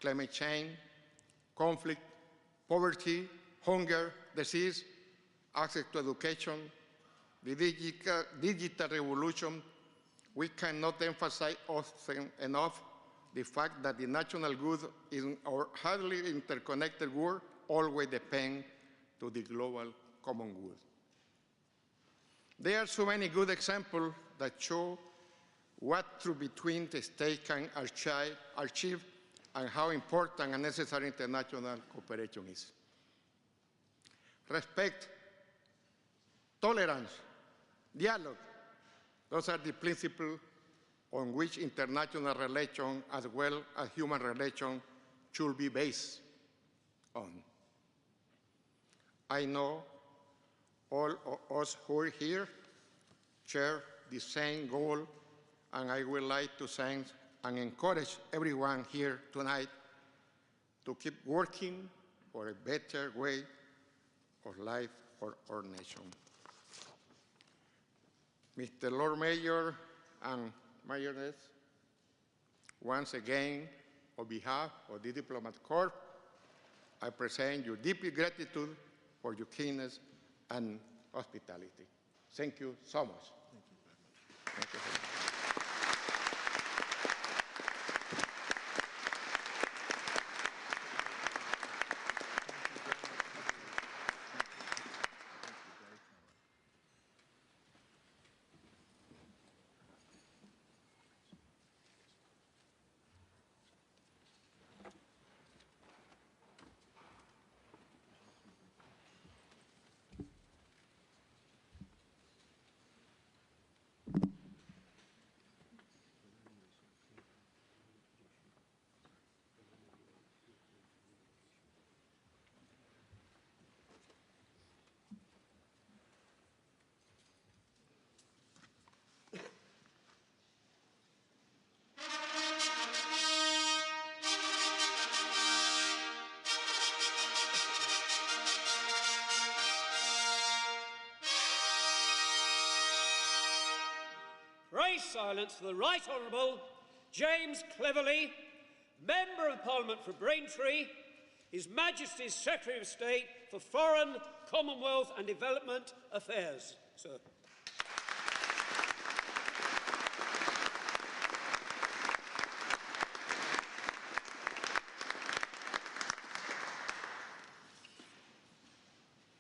climate change, conflict, poverty, hunger, disease, access to education, the digital revolution, we cannot emphasize often enough the fact that the national good in our highly interconnected world always depends on the global common good. There are so many good examples that show what true between the states can achieve and how important and necessary international cooperation is. Respect, tolerance, dialogue, those are the principles on which international relations as well as human relations should be based on. I know all of us who are here share the same goal, and I would like to thank and encourage everyone here tonight to keep working for a better way of life for our nation. Mr. Lord Mayor and Mayoress, once again, on behalf of the Diplomat Corps, I present you deep gratitude for your kindness and hospitality. Thank you so much. Thank you. Thank you. Pray silence for the Right Honourable James Cleverly, Member of Parliament for Braintree, His Majesty's Secretary of State for Foreign, Commonwealth and Development Affairs. Sir.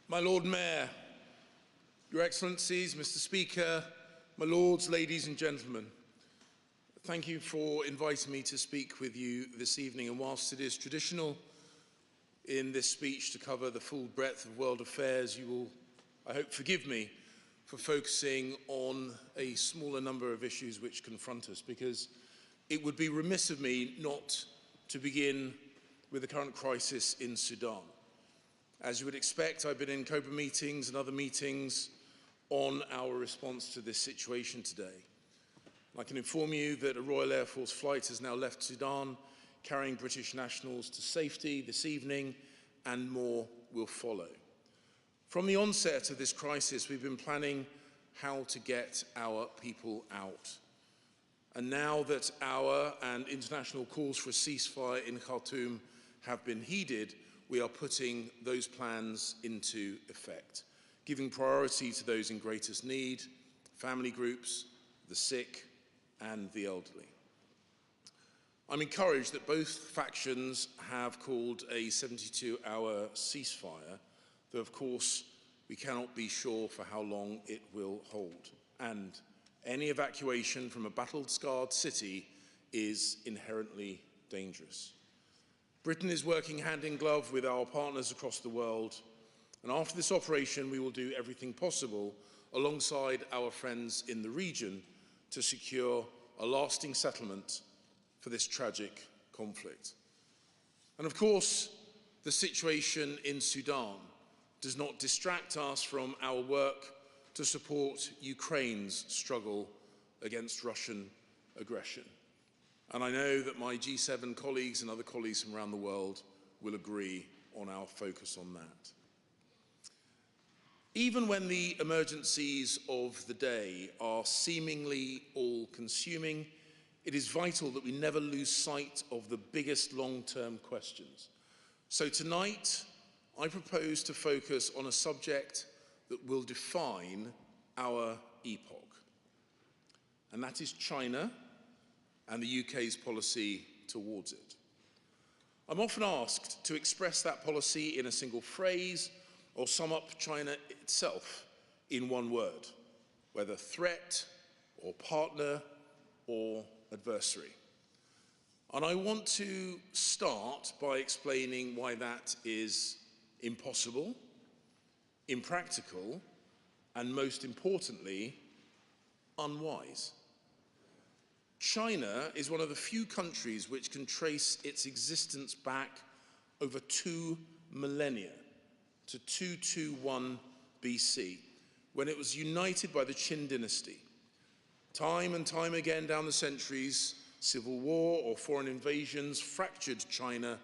My Lord Mayor, Your Excellencies, Mr. Speaker, my lords, ladies and gentlemen, thank you for inviting me to speak with you this evening. And whilst it is traditional in this speech to cover the full breadth of world affairs, you will, I hope, forgive me for focusing on a smaller number of issues which confront us, because it would be remiss of me not to begin with the current crisis in Sudan. As you would expect, I've been in COPA meetings and other meetings on our response to this situation today. I can inform you that a Royal Air Force flight has now left Sudan, carrying British nationals to safety this evening, and more will follow. From the onset of this crisis, we've been planning how to get our people out. And now that our and international calls for a ceasefire in Khartoum have been heeded, we are putting those plans into effect, giving priority to those in greatest need, family groups, the sick, and the elderly. I'm encouraged that both factions have called a 72-hour ceasefire, though of course we cannot be sure for how long it will hold. And any evacuation from a battle-scarred city is inherently dangerous. Britain is working hand in glove with our partners across the world, and after this operation we will do everything possible alongside our friends in the region to secure a lasting settlement for this tragic conflict. And of course, the situation in Sudan does not distract us from our work to support Ukraine's struggle against Russian aggression. And I know that my G7 colleagues and other colleagues from around the world will agree on our focus on that. Even when the emergencies of the day are seemingly all-consuming, it is vital that we never lose sight of the biggest long-term questions. So tonight, I propose to focus on a subject that will define our epoch, and that is China and the UK's policy towards it. I'm often asked to express that policy in a single phrase or sum up China itself in one word, whether threat or partner or adversary. And I want to start by explaining why that is impossible, impractical, and most importantly, unwise. China is one of the few countries which can trace its existence back over 2 millennia to 221 BC, when it was united by the Qin dynasty. Time and time again down the centuries, civil war or foreign invasions fractured China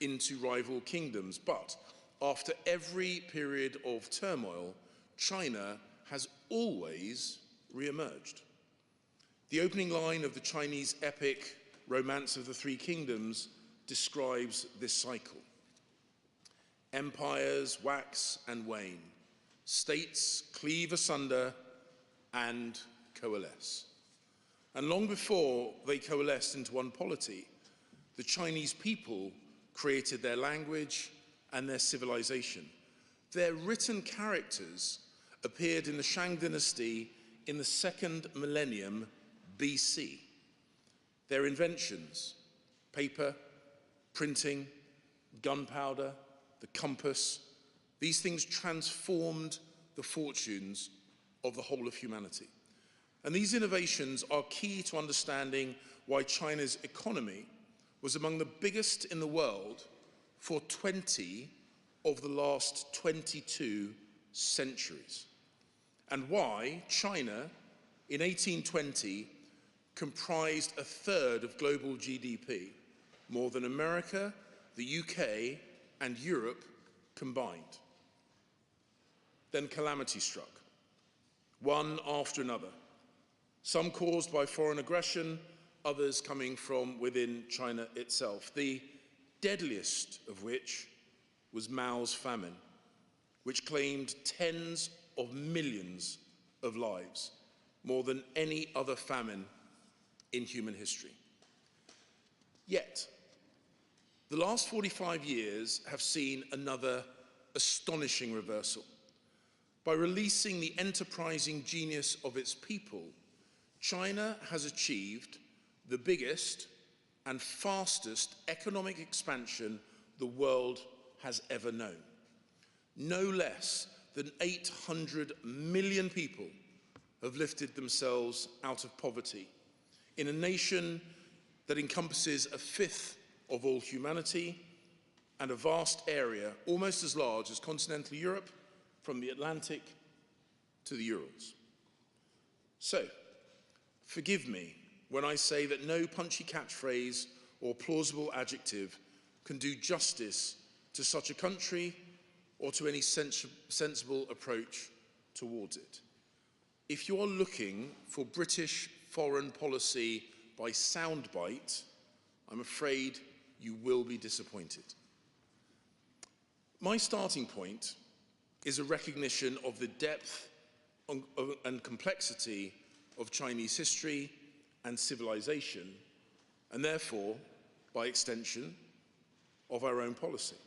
into rival kingdoms. But after every period of turmoil, China has always re-emerged. The opening line of the Chinese epic Romance of the Three Kingdoms describes this cycle. Empires wax and wane, states cleave asunder and coalesce. And long before they coalesced into one polity, the Chinese people created their language and their civilization. Their written characters appeared in the Shang dynasty in the 2nd millennium BC. Their inventions, paper, printing, gunpowder, the compass, these things transformed the fortunes of the whole of humanity. And these innovations are key to understanding why China's economy was among the biggest in the world for 20 of the last 22 centuries, and why China in 1820 comprised 1/3 of global GDP, more than America, the UK, and Europe combined. Then calamity struck, one after another, some caused by foreign aggression, others coming from within China itself, the deadliest of which was Mao's famine, which claimed tens of millions of lives, more than any other famine in human history. Yet, the last 45 years have seen another astonishing reversal. By releasing the enterprising genius of its people, China has achieved the biggest and fastest economic expansion the world has ever known. No less than 800 million people have lifted themselves out of poverty in a nation that encompasses 1/5 of all humanity and a vast area almost as large as continental Europe from the Atlantic to the Urals. So, forgive me when I say that no punchy catchphrase or plausible adjective can do justice to such a country or to any sensible approach towards it. If you're looking for British foreign policy by soundbite, I'm afraid you will be disappointed. My starting point is a recognition of the depth and complexity of Chinese history and civilization, and therefore, by extension, of our own policy.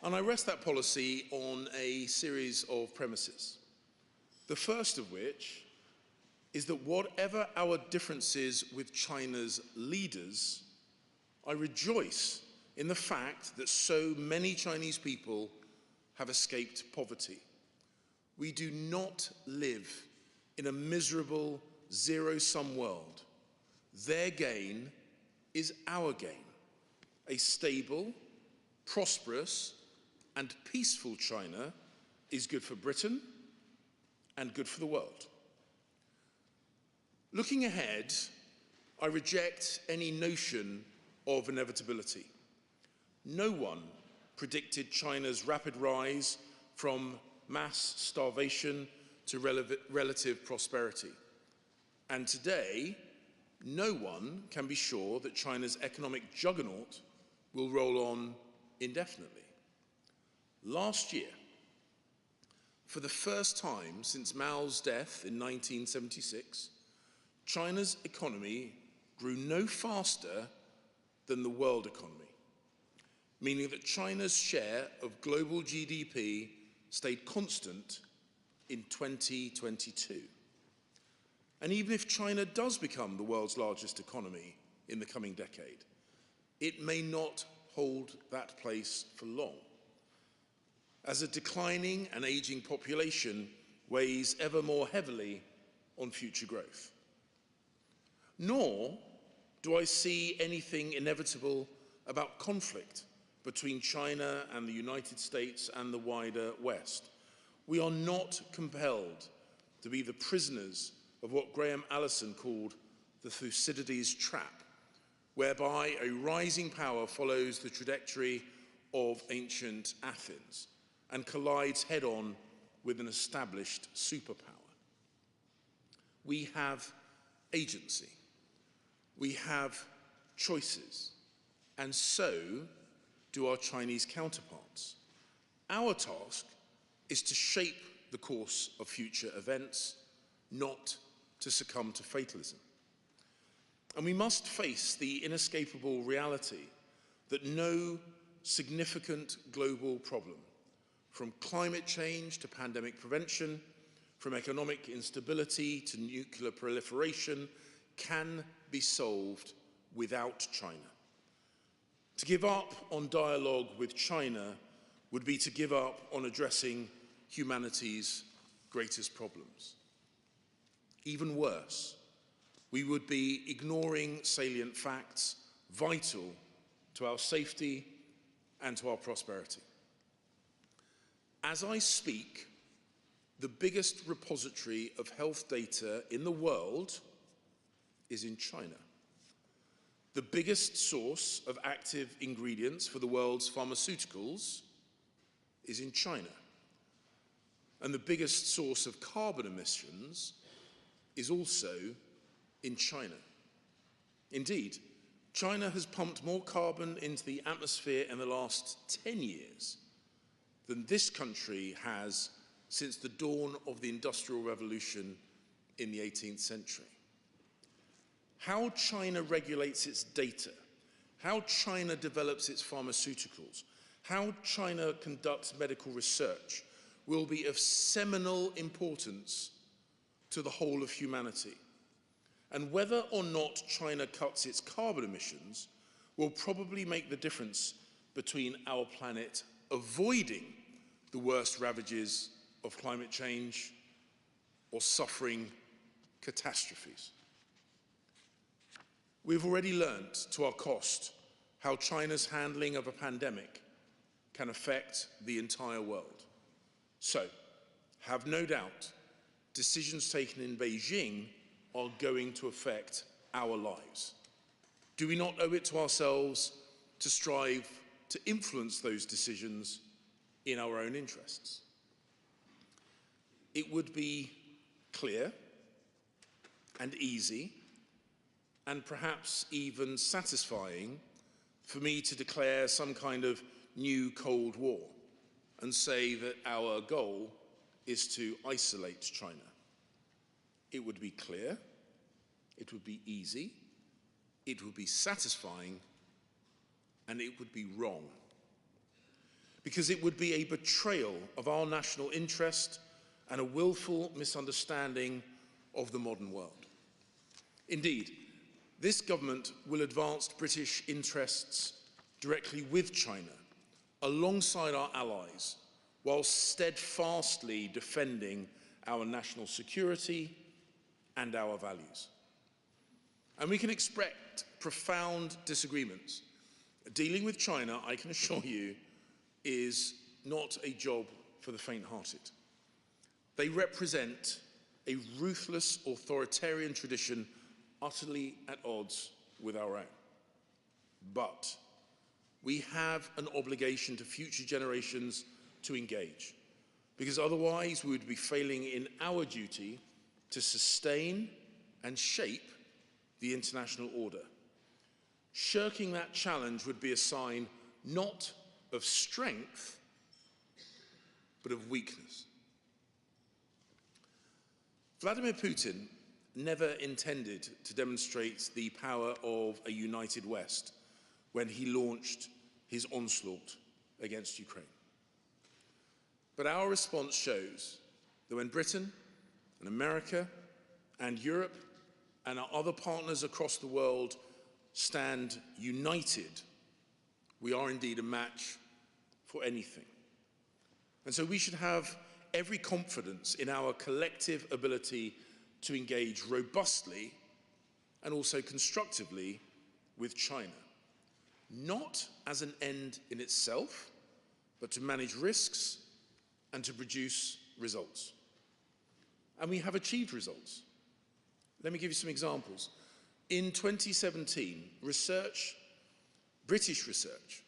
And I rest that policy on a series of premises. The first of which is that whatever our differences with China's leaders, I rejoice in the fact that so many Chinese people have escaped poverty. We do not live in a miserable zero-sum world. Their gain is our gain. A stable, prosperous, and peaceful China is good for Britain and good for the world. Looking ahead, I reject any notion of inevitability. No one predicted China's rapid rise from mass starvation to relative prosperity. And today, no one can be sure that China's economic juggernaut will roll on indefinitely. Last year, for the first time since Mao's death in 1976, China's economy grew no faster than the world economy, meaning that China's share of global GDP stayed constant in 2022. And even if China does become the world's largest economy in the coming decade, it may not hold that place for long, as a declining and aging population weighs ever more heavily on future growth. Nor do I see anything inevitable about conflict between China and the United States and the wider West. We are not compelled to be the prisoners of what Graham Allison called the Thucydides trap, whereby a rising power follows the trajectory of ancient Athens and collides head-on with an established superpower. We have agency, we have choices, and so do our Chinese counterparts. Our task is to shape the course of future events, not to succumb to fatalism. And we must face the inescapable reality that no significant global problem, from climate change to pandemic prevention, from economic instability to nuclear proliferation, can be solved without China. To give up on dialogue with China would be to give up on addressing humanity's greatest problems. Even worse, we would be ignoring salient facts vital to our safety and to our prosperity. As I speak, the biggest repository of health data in the world is in China. The biggest source of active ingredients for the world's pharmaceuticals is in China. And the biggest source of carbon emissions is also in China. Indeed, China has pumped more carbon into the atmosphere in the last 10 years than this country has since the dawn of the Industrial Revolution in the 18th century. How China regulates its data, how China develops its pharmaceuticals, how China conducts medical research will be of seminal importance to the whole of humanity. And whether or not China cuts its carbon emissions will probably make the difference between our planet avoiding the worst ravages of climate change or suffering catastrophes. We've already learned to our cost how China's handling of a pandemic can affect the entire world. So, have no doubt, decisions taken in Beijing are going to affect our lives. Do we not owe it to ourselves to strive to influence those decisions in our own interests? It would be clear and easy and perhaps even satisfying for me to declare some kind of new Cold War and say that our goal is to isolate China. It would be clear, it would be easy, it would be satisfying, and it would be wrong. Because it would be a betrayal of our national interest and a willful misunderstanding of the modern world. Indeed, this government will advance British interests directly with China, alongside our allies, while steadfastly defending our national security and our values. And we can expect profound disagreements. Dealing with China, I can assure you, is not a job for the faint-hearted. They represent a ruthless authoritarian tradition utterly at odds with our own. But we have an obligation to future generations to engage, because otherwise we would be failing in our duty to sustain and shape the international order. Shirking that challenge would be a sign not of strength, but of weakness. Vladimir Putin never intended to demonstrate the power of a united West when he launched his onslaught against Ukraine. But our response shows that when Britain and America and Europe and our other partners across the world stand united, we are indeed a match for anything. And so we should have every confidence in our collective ability to engage robustly and also constructively with China, not as an end in itself, but to manage risks and to produce results. And we have achieved results. Let me give you some examples. In 2017, British research,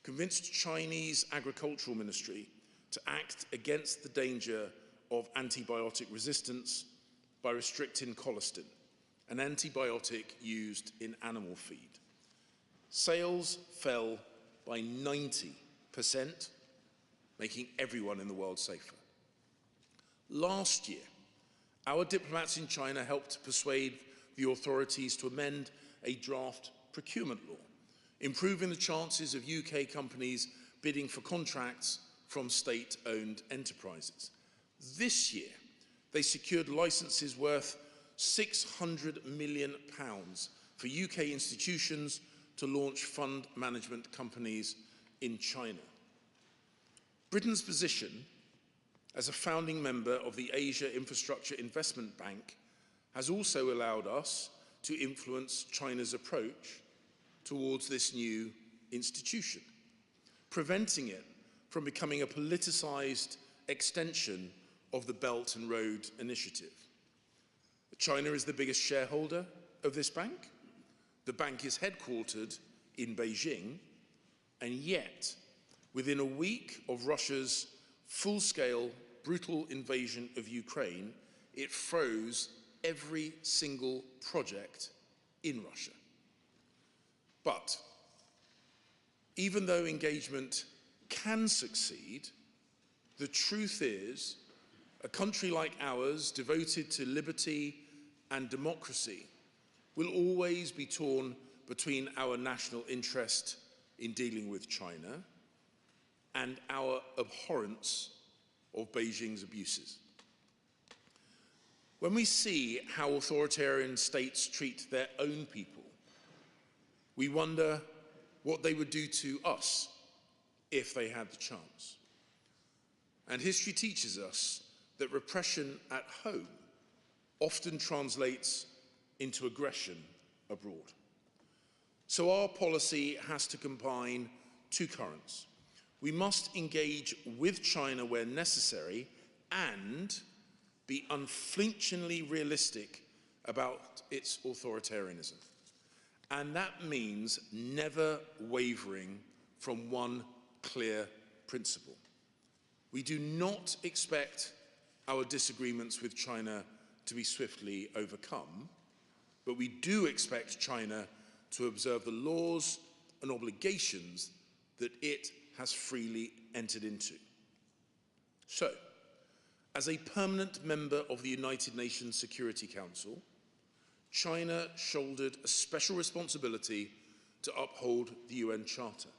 convinced Chinese Agricultural Ministry to act against the danger of antibiotic resistance by restricting colistin, an antibiotic used in animal feed. Sales fell by 90%, making everyone in the world safer. Last year, our diplomats in China helped persuade the authorities to amend a draft procurement law, improving the chances of UK companies bidding for contracts from state-owned enterprises. This year, they secured licenses worth £600 million for UK institutions to launch fund management companies in China. Britain's position as a founding member of the Asia Infrastructure Investment Bank has also allowed us to influence China's approach towards this new institution, preventing it from becoming a politicized extension of the Belt and Road Initiative. China is the biggest shareholder of this bank. The bank is headquartered in Beijing, and yet, within a week of Russia's full-scale, brutal invasion of Ukraine, it froze every single project in Russia. But even though engagement can succeed, the truth is a country like ours, devoted to liberty and democracy, will always be torn between our national interest in dealing with China and our abhorrence of Beijing's abuses. When we see how authoritarian states treat their own people, we wonder what they would do to us if they had the chance. And history teaches us that repression at home often translates into aggression abroad. So our policy has to combine two currents. We must engage with China where necessary and be unflinchingly realistic about its authoritarianism. And that means never wavering from one clear principle. We do not expect our disagreements with China to be swiftly overcome, but we do expect China to observe the laws and obligations that it has freely entered into. So, as a permanent member of the United Nations Security Council, China shouldered a special responsibility to uphold the UN Charter.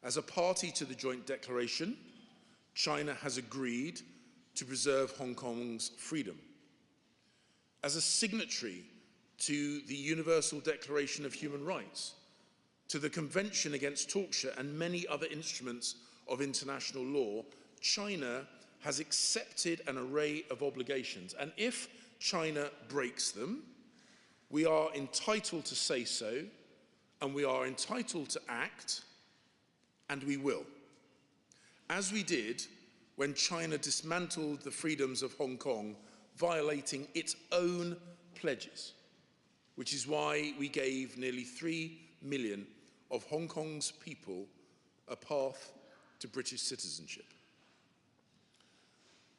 As a party to the joint declaration, China has agreed to preserve Hong Kong's freedom. As a signatory to the Universal Declaration of Human Rights, to the Convention Against Torture and many other instruments of international law, China has accepted an array of obligations. And if China breaks them, we are entitled to say so, and we are entitled to act, and we will. As we did when China dismantled the freedoms of Hong Kong, violating its own pledges, which is why we gave nearly 3 million of Hong Kong's people a path to British citizenship.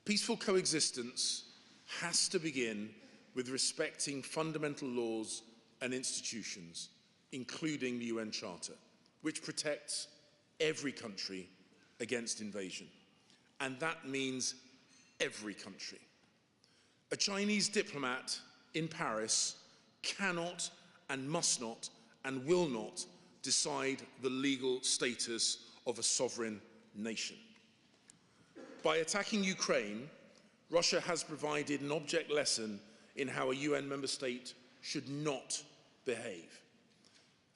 Peaceful coexistence has to begin with respecting fundamental laws and institutions, including the UN Charter, which protects every country against invasion. And that means every country. A Chinese diplomat in Paris cannot and must not and will not decide the legal status of a sovereign nation. By attacking Ukraine, Russia has provided an object lesson in how a UN member state should not behave.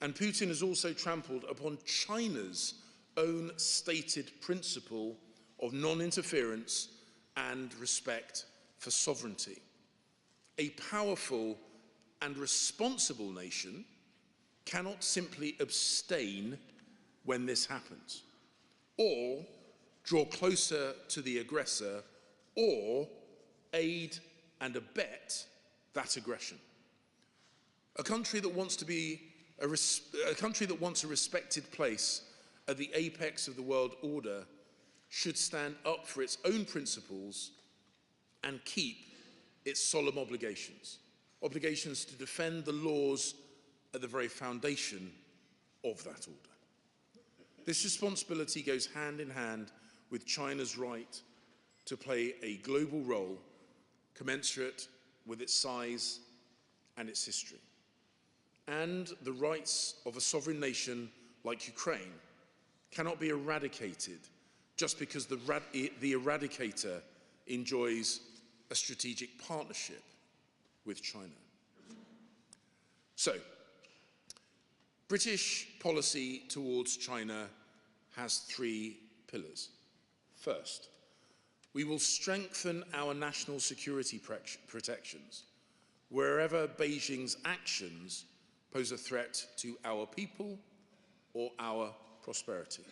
And Putin has also trampled upon China's own stated principle of non-interference and respect for sovereignty. A powerful and responsible nation cannot simply abstain when this happens, or draw closer to the aggressor, or aid and abet that aggression. A country that wants a respected place at the apex of the world order should stand up for its own principles and keep its solemn obligations to defend the laws at the very foundation of that order. This responsibility goes hand in hand with China's right to play a global role commensurate with its size and its history. And the rights of a sovereign nation like Ukraine cannot be eradicated just because the eradicator enjoys a strategic partnership with China. So, British policy towards China has three pillars. First, we will strengthen our national security protections wherever Beijing's actions pose a threat to our people or our prosperity.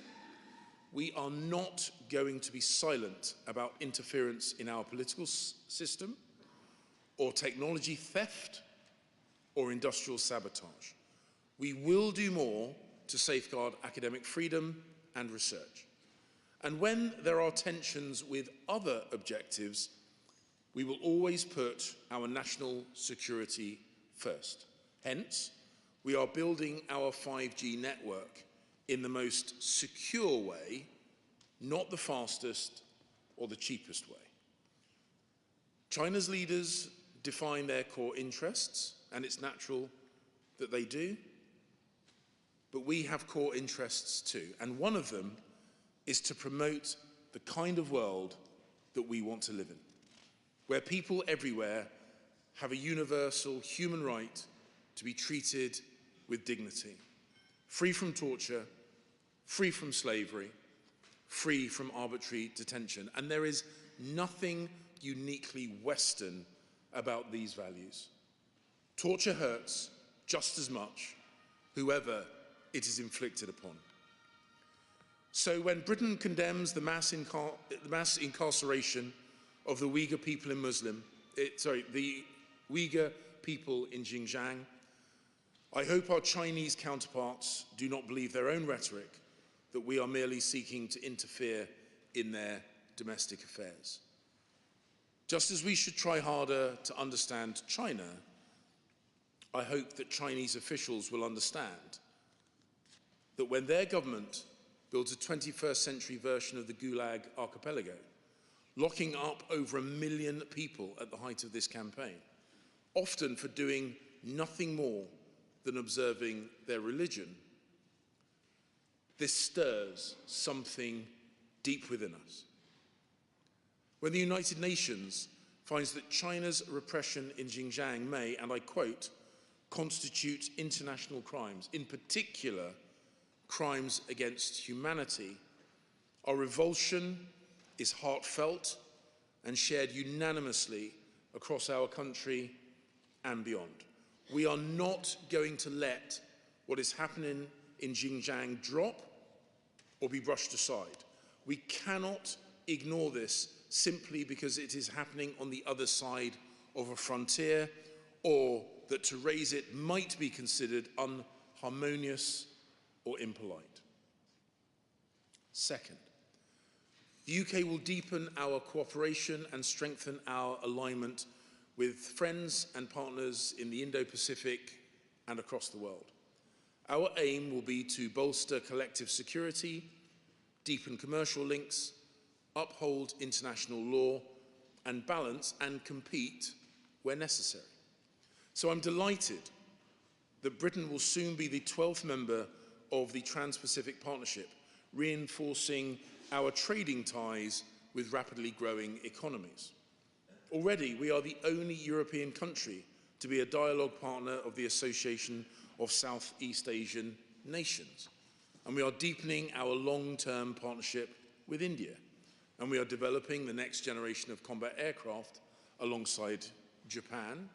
We are not going to be silent about interference in our political system, or technology theft, or industrial sabotage. We will do more to safeguard academic freedom and research. And when there are tensions with other objectives, we will always put our national security first. Hence, we are building our 5G network in the most secure way, not the fastest or the cheapest way. China's leaders define their core interests, and it's natural that they do, but we have core interests too, and one of them is to promote the kind of world that we want to live in, where people everywhere have a universal human right to be treated with dignity, free from torture, free from slavery, free from arbitrary detention. And there is nothing uniquely Western about these values. Torture hurts just as much, whoever it is inflicted upon. So when Britain condemns the mass incarceration of the Uyghur people in the Uyghur people in Xinjiang, I hope our Chinese counterparts do not believe their own rhetoric that we are merely seeking to interfere in their domestic affairs. Just as we should try harder to understand China, I hope that Chinese officials will understand that when their government builds a 21st century version of the Gulag archipelago, locking up over 1 million people at the height of this campaign, often for doing nothing more than observing their religion, this stirs something deep within us. When the United Nations finds that China's repression in Xinjiang may, and I quote, constitute international crimes, in particular crimes against humanity, our revulsion is heartfelt and shared unanimously across our country and beyond. We are not going to let what is happening in Xinjiang drop or be brushed aside. We cannot ignore this simply because it is happening on the other side of a frontier, or that to raise it might be considered unharmonious or impolite. Second, the UK will deepen our cooperation and strengthen our alignment with friends and partners in the Indo-Pacific and across the world. Our aim will be to bolster collective security, deepen commercial links, uphold international law, and balance and compete where necessary. So I'm delighted that Britain will soon be the 12th member of the Trans-Pacific Partnership, reinforcing our trading ties with rapidly growing economies. Already, we are the only European country to be a dialogue partner of the Association of Southeast Asian Nations. And we are deepening our long-term partnership with India. And we are developing the next generation of combat aircraft alongside Japan.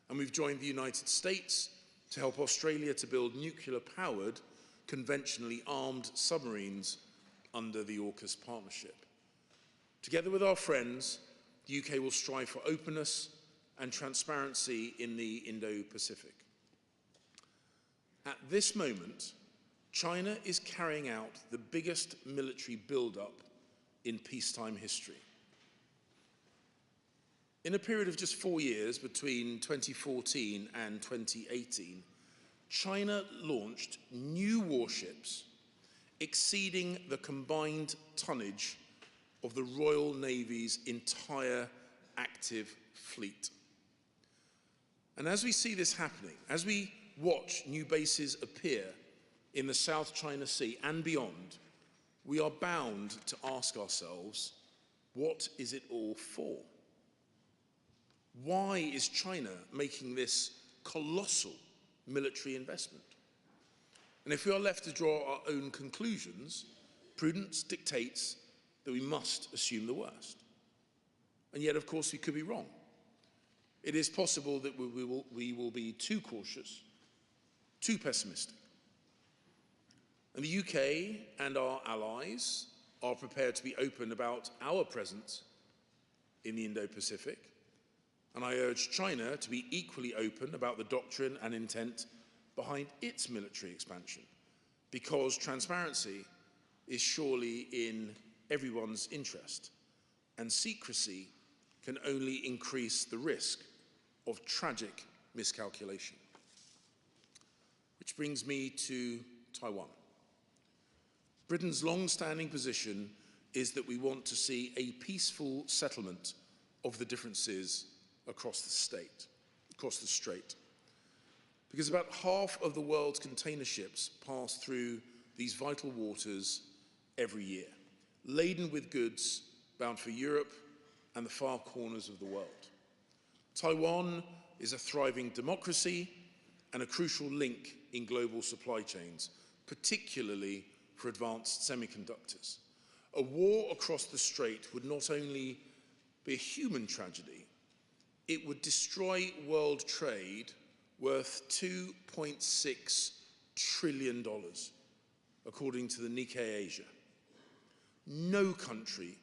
And we've joined the United States to help Australia to build nuclear-powered, conventionally armed submarines under the AUKUS partnership. Together with our friends, the UK will strive for openness and transparency in the Indo-Pacific. At this moment, China is carrying out the biggest military build-up in peacetime history. In a period of just 4 years, between 2014 and 2018, China launched new warships exceeding the combined tonnage of the Royal Navy's entire active fleet. And as we see this happening, as we watch new bases appear in the South China Sea and beyond, we are bound to ask ourselves, what is it all for? Why is China making this colossal military investment? And if we are left to draw our own conclusions, prudence dictates that we must assume the worst. And yet, of course, we could be wrong. It is possible that we will be too cautious, too pessimistic. And the UK and our allies are prepared to be open about our presence in the Indo-Pacific. And I urge China to be equally open about the doctrine and intent behind its military expansion, because transparency is surely in everyone's interest, and secrecy can only increase the risk of tragic miscalculation. Which brings me to Taiwan. Britain's long-standing position is that we want to see a peaceful settlement of the differences across the strait. Because about half of the world's container ships pass through these vital waters every year, laden with goods bound for Europe and the far corners of the world. Taiwan is a thriving democracy and a crucial link in global supply chains, particularly for advanced semiconductors. A war across the strait would not only be a human tragedy, it would destroy world trade worth $2.6 trillion, according to the Nikkei Asia. No country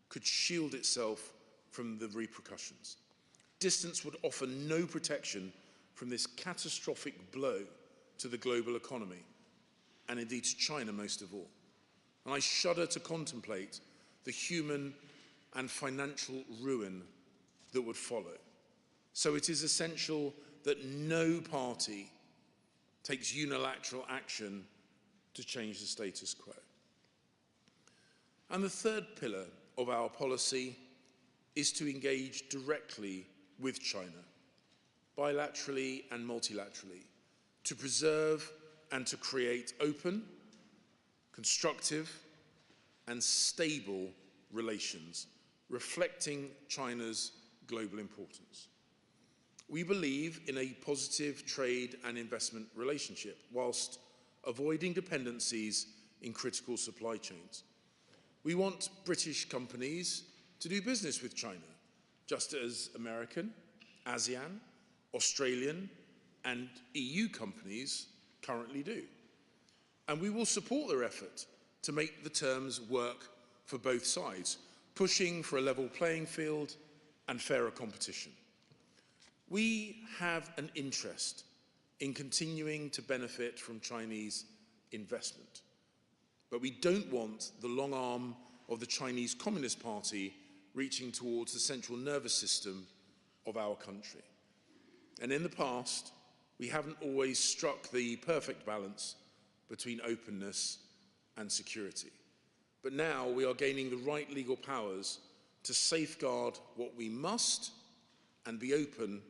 could shield itself from the repercussions. Distance would offer no protection from this catastrophic blow to the global economy, and indeed to China most of all. And I shudder to contemplate the human and financial ruin that would follow. So it is essential that no party takes unilateral action to change the status quo. And the third pillar of our policy is to engage directly with China, bilaterally and multilaterally, to preserve and to create open, constructive, and stable relations, reflecting China's global importance. We believe in a positive trade and investment relationship, whilst avoiding dependencies in critical supply chains. We want British companies to do business with China, just as American, ASEAN, Australian, and EU companies currently do. And we will support their effort to make the terms work for both sides, pushing for a level playing field and fairer competition. We have an interest in continuing to benefit from Chinese investment, but we don't want the long arm of the Chinese Communist Party reaching towards the central nervous system of our country. And in the past, we haven't always struck the perfect balance between openness and security. But now we are gaining the right legal powers to safeguard what we must and be open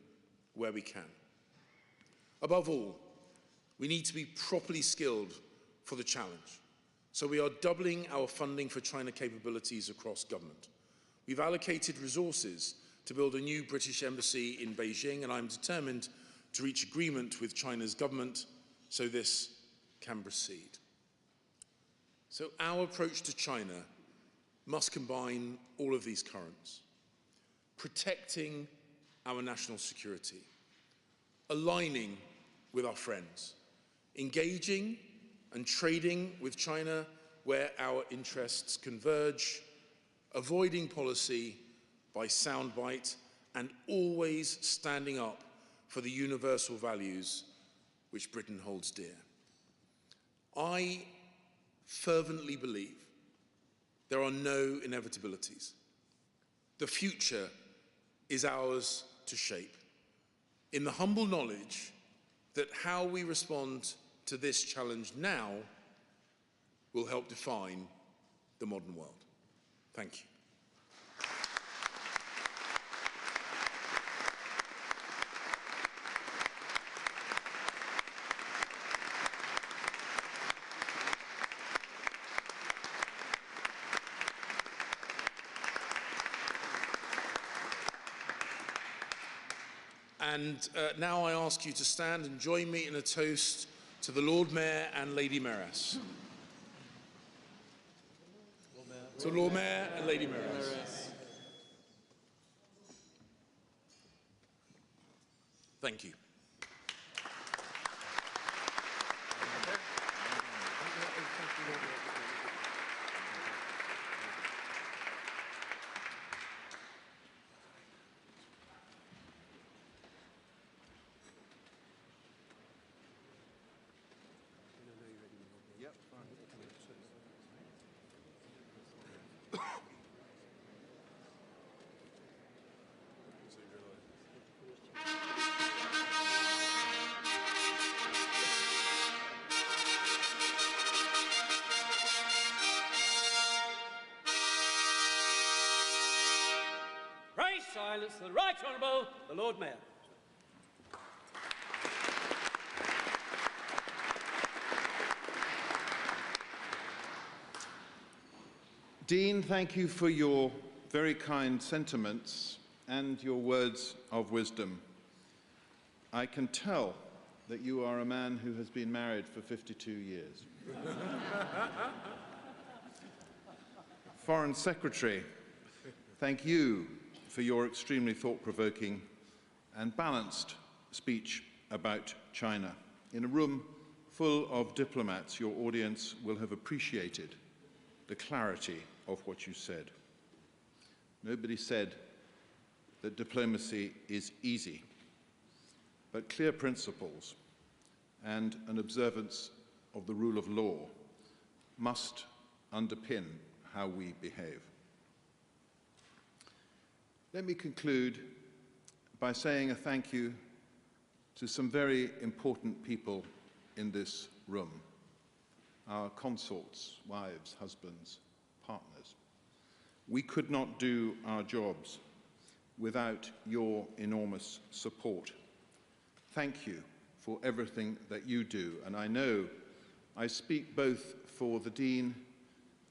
where we can. Above all, we need to be properly skilled for the challenge. So we are doubling our funding for China capabilities across government. We've allocated resources to build a new British embassy in Beijing, and I'm determined to reach agreement with China's government so this can proceed. So our approach to China must combine all of these currents: protecting our national security, aligning with our friends, engaging and trading with China where our interests converge, avoiding policy by soundbite, and always standing up for the universal values which Britain holds dear. I fervently believe there are no inevitabilities. The future is ours to shape, in the humble knowledge that how we respond to this challenge now will help define the modern world. Thank you. And now I ask you to stand and join me in a toast to the Lord Mayor and Lady Mayoress. To Lord Mayor and Lady Mayoress. Thank you. Silence the Right Honourable, the Lord Mayor. Dean, thank you for your very kind sentiments and your words of wisdom. I can tell that you are a man who has been married for 52 years. Foreign Secretary, thank you for your extremely thought-provoking and balanced speech about China. In a room full of diplomats, your audience will have appreciated the clarity of what you said. Nobody said that diplomacy is easy, but clear principles and an observance of the rule of law must underpin how we behave. Let me conclude by saying a thank you to some very important people in this room: our consorts, wives, husbands, partners. We could not do our jobs without your enormous support. Thank you for everything that you do, and I know I speak both for the Dean,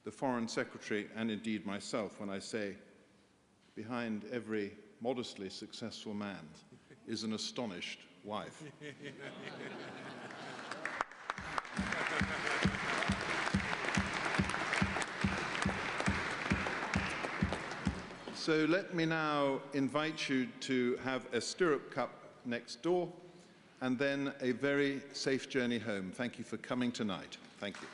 the Foreign Secretary, and indeed myself when I say behind every modestly successful man is an astonished wife. So let me now invite you to have a stirrup cup next door and then a very safe journey home. Thank you for coming tonight. Thank you.